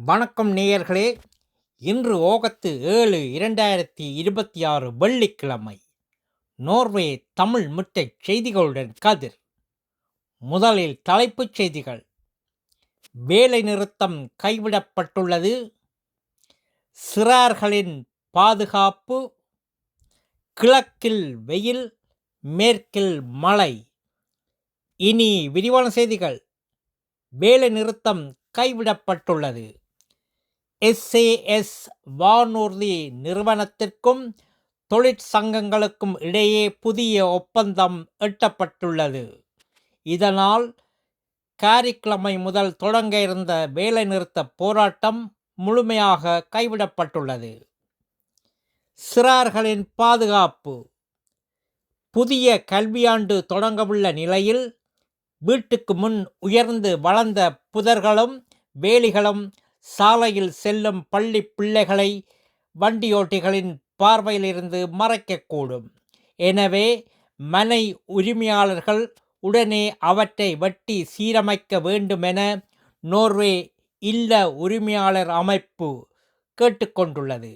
வணக்கம் நேயர்களே. இன்று ஆகஸ்ட் 7 2026 வெள்ளிக்கிழமை. நோர்வே தமிழ் முட்டை செய்திகளுடன் கதிர். முதலில் தலைப்புச் செய்திகள். வேலை நிறுத்தம் கைவிடப்பட்டுள்ளது. சிறார்களின் பாதுகாப்பு. கிழக்கில் வெயில், மேற்கில் மழை. இனி விரிவான செய்திகள். வேலை நிறுத்தம் கைவிடப்பட்டுள்ளது. SAS வானூர்தி நிறுவனத்திற்கும் தொழிற்சங்கங்களுக்கும் இடையே புதிய ஒப்பந்தம் எட்டப்பட்டுள்ளது. இதனால் காரிக்கிழமை முதல் தொடங்க இருந்த வேலைநிறுத்த போராட்டம் முழுமையாக கைவிடப்பட்டுள்ளது. சிறார்களின் பாதுகாப்பு. புதிய கல்வியாண்டு தொடங்கவுள்ள நிலையில் வீட்டுக்கு முன் உயர்ந்து வளர்ந்த புதர்களும் வேலிகளும் சாலையில் செல்லும் பள்ளி பிள்ளைகளை வண்டியோட்டிகளின் பார்வையிலிருந்து மறைக்கக்கூடும். எனவே மனை உரிமையாளர்கள் உடனே அவற்றை வெட்டி சீரமைக்க வேண்டுமென நோர்வே இல்ல உரிமையாளர் அமைப்பு கேட்டுக்கொண்டுள்ளது.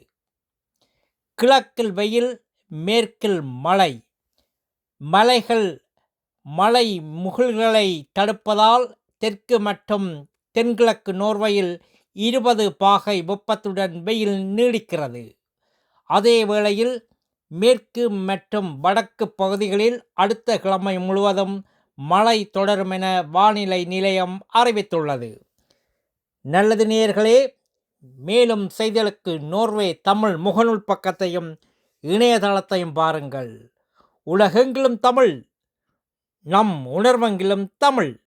கிழக்கில் வெயில், மேற்கில் மழை. மலைகள் மழை முகில்களை தடுப்பதால் தெற்கு மற்றும் தென்கிழக்கு நோர்வையில் 20 பாகை வெப்பத்துடன் வெயில் நீடிக்கிறது. அதே வேளையில் மேற்கு மற்றும் வடக்கு பகுதிகளில் அடுத்த கிழமை முழுவதும் மழை தொடரும் என வானிலை நிலையம் அறிவித்துள்ளது. நல்லது நேயர்களே, மேலும் செய்திகளுக்கு நோர்வே தமிழ் முகநூல் பக்கத்தையும் இணையதளத்தையும் பாருங்கள். உலகெங்கிலும் தமிழ், நம் உணர்வெங்கிலும் தமிழ்.